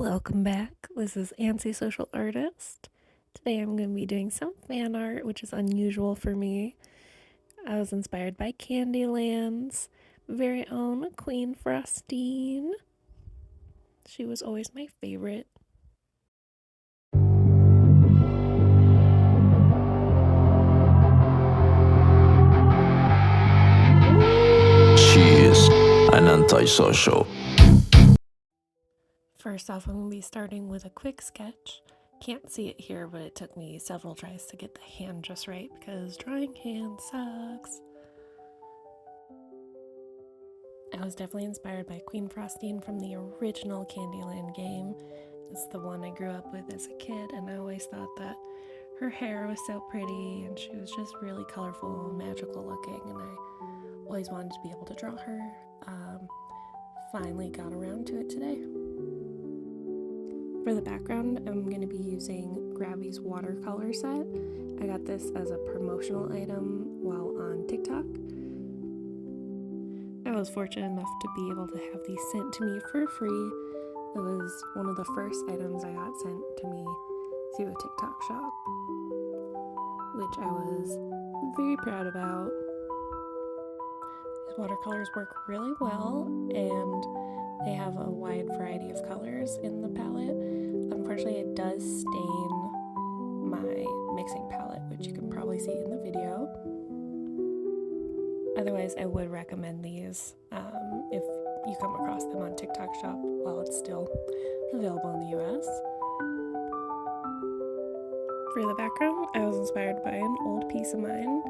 Welcome back. This is Antisocial Artist. Today I'm going to be doing some fan art, which is unusual for me. I was inspired by Candyland's very own Queen Frostine. She was always my favorite. She is an antisocial. First off, I'm going to be starting with a quick sketch. Can't see it here, but it took me several tries to get the hand just right because drawing hand sucks. I was definitely inspired by Queen Frostine from the original Candyland game. It's the one I grew up with as a kid, and I always thought that her hair was so pretty and she was just really colorful and magical looking, and I always wanted to be able to draw her. Finally got around to it today. For the background, I'm going to be using Gravi's watercolor set. I got this as a promotional item while on TikTok. I was fortunate enough to be able to have these sent to me for free. It was one of the first items I got sent to me through a TikTok shop, which I was very proud about. These watercolors work really well, and they have a wide variety of colors in the palette. Unfortunately, it does stain my mixing palette, which you can probably see in the video. Otherwise, I would recommend these if you come across them on TikTok Shop while it's still available in the US. For the background, I was inspired by an old piece of mine.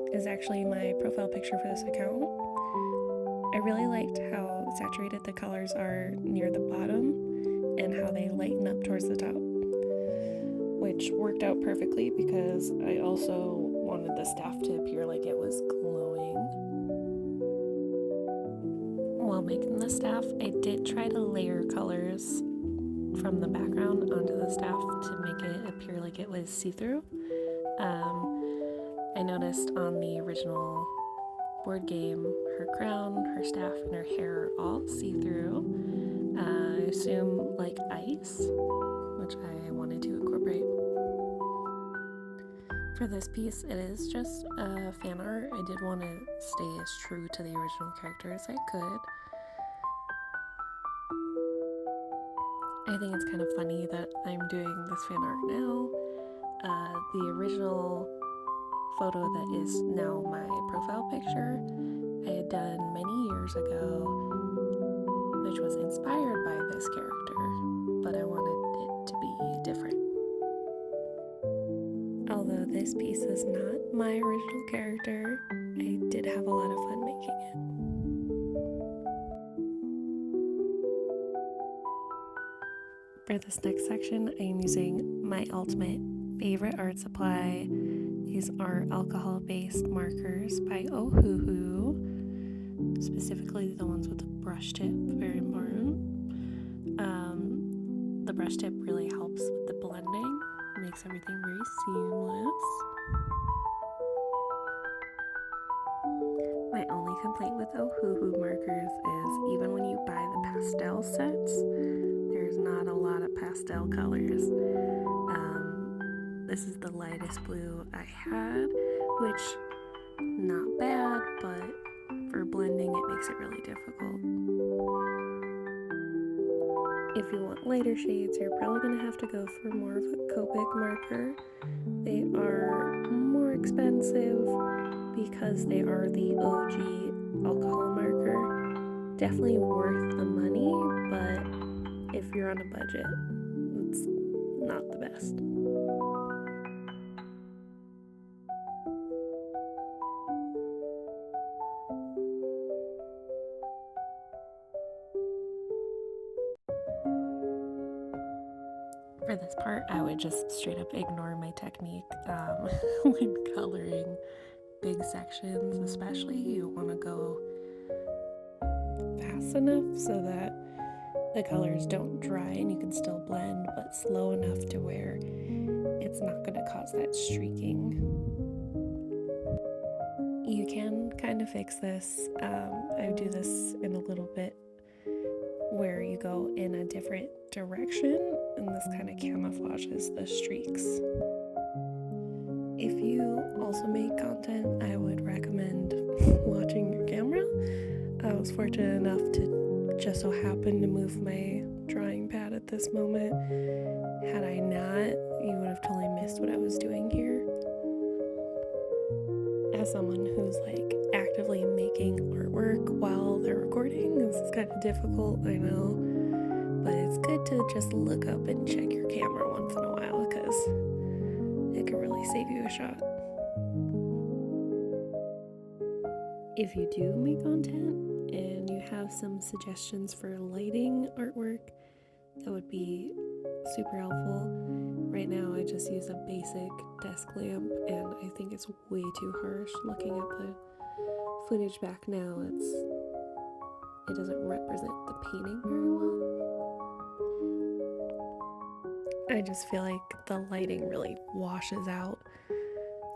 It is actually my profile picture for this account. I really liked how saturated the colors are near the bottom and how they lighten up towards the top, which worked out perfectly because I also wanted the staff to appear like it was glowing. While making the staff, I did try to layer colors from the background onto the staff to make it appear like it was see-through. I noticed on the original board game, her crown, her staff, and her hair are all see-through. I assume like ice, which I wanted to incorporate. For this piece, it is just fan art. I did want to stay as true to the original character as I could. I think it's kind of funny that I'm doing this fan art now. The original photo that is now my profile picture I had done many years ago, which was inspired by this character, but I wanted it to be different. Although this piece is not my original character, I did have a lot of fun making it. For this next section, I am using my ultimate favorite art supply. These are alcohol-based markers by Ohuhu, specifically the ones with the brush tip, very important. The brush tip really helps with the blending, makes everything very seamless. My only complaint with Ohuhu markers is even when you buy the pastel sets, there's not a lot of pastel colors. This is the lightest blue I had, which not bad, but for blending it makes it really difficult. If you want lighter shades, you're probably going to have to go for more of a Copic marker. They are more expensive because they are the OG alcohol marker. Definitely worth the money, but if you're on a budget, it's not the best. For this part, I would just straight up ignore my technique when coloring big sections, especially. You want to go fast enough so that the colors don't dry and you can still blend, but slow enough to where it's not going to cause that streaking. You can kind of fix this. I do this in a little bit where you go in a different direction, and this kind of camouflages the streaks. If you also make content, I would recommend watching your camera. I was fortunate enough to just so happen to move my drawing pad at this moment. Had I not, you would have totally missed what I was doing here. As someone who's like actively making artwork while they're recording, this is kind of difficult, I know, but it's good to just look up and check your camera once in a while because it can really save you a shot. If you do make content and you have some suggestions for lighting artwork, that would be super helpful. Right now I just use a basic desk lamp and I think it's way too harsh. Looking at the footage back now, it doesn't represent the painting very well. I just feel like the lighting really washes out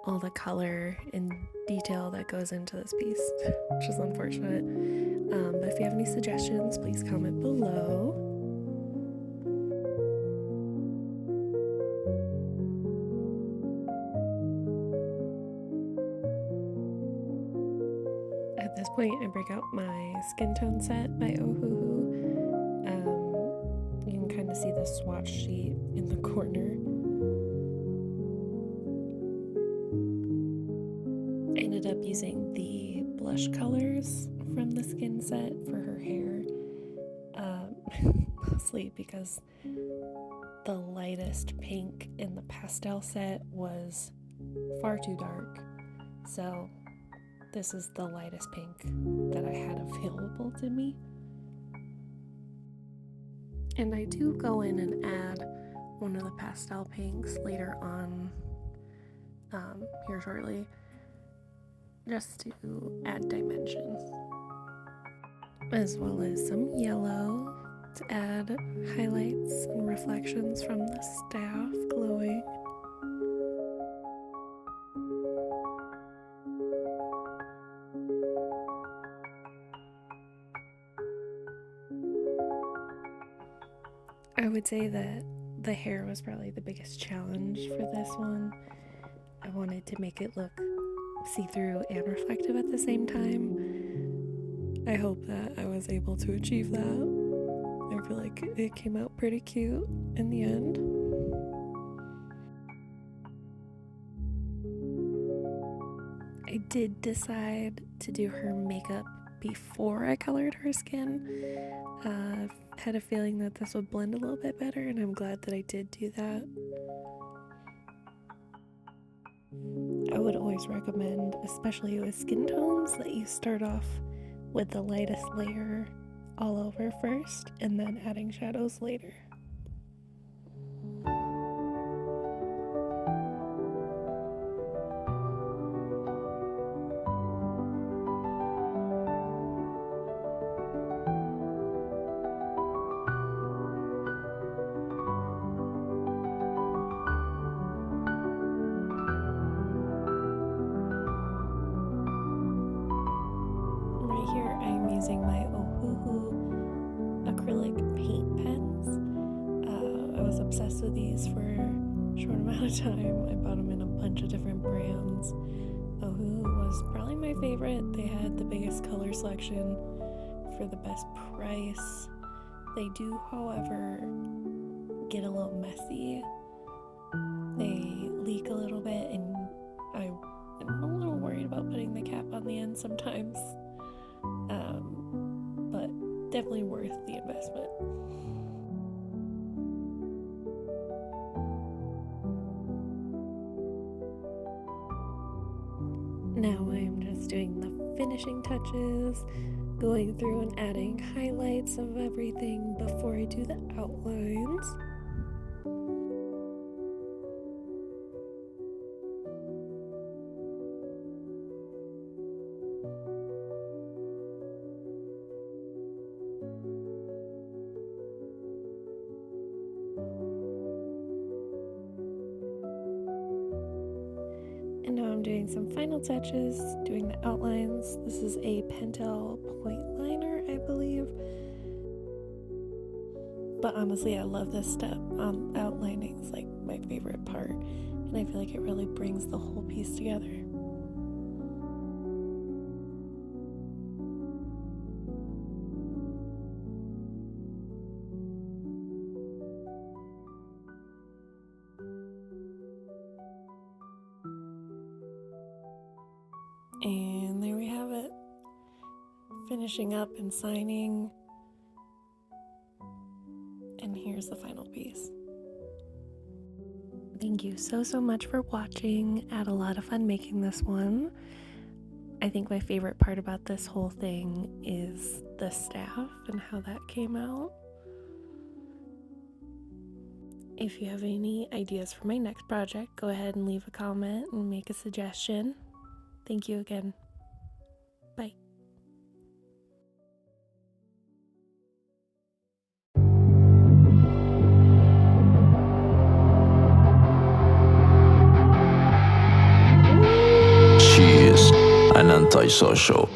all the color and detail that goes into this piece, which is unfortunate. But if you have any suggestions, please comment below. At this point, I break out my skin tone set by Ohuhu. You can kind of see the swatch sheet in the corner. I ended up using the blush colors from the skin set for her hair, mostly because the lightest pink in the pastel set was far too dark. So this is the lightest pink that I had available to me. And I do go in and add one of the pastel pinks later on here shortly, just to add dimension, as well as some yellow to add highlights and reflections from the staff glowing. I would say that the hair was probably the biggest challenge for this one. I wanted to make it look see-through and reflective at the same time. I hope that I was able to achieve that. I feel like it came out pretty cute in the end. I did decide to do her makeup before I colored her skin. Had a feeling that this would blend a little bit better, and I'm glad that I did do that. I would always recommend, especially with skin tones, that you start off with the lightest layer all over first and then adding shadows later. Right here I'm using my Ohuhu acrylic paint pens. I was obsessed with these for a short amount of time. I bought them in a bunch of different brands. Ohuhu was probably my favorite. They had the biggest color selection for the best price. They do, however, get a little messy. They leak a little bit, and I'm a little worried about putting the cap on the end sometimes. But definitely worth the investment. Now I'm just doing the finishing touches, going through and adding highlights of everything before I do the outlines. And now I'm doing some final touches, doing the outlines. This is a Pentel point liner, I believe. But honestly, I love this step. Outlining is like my favorite part, and I feel like it really brings the whole piece together. And there we have it. Finishing up and signing. And here's the final piece. Thank you so much for watching. I had a lot of fun making this one. I think my favorite part about this whole thing is the staff and how that came out. If you have any ideas for my next project, go ahead and leave a comment and make a suggestion. Thank you again. Bye. She is an antisocial.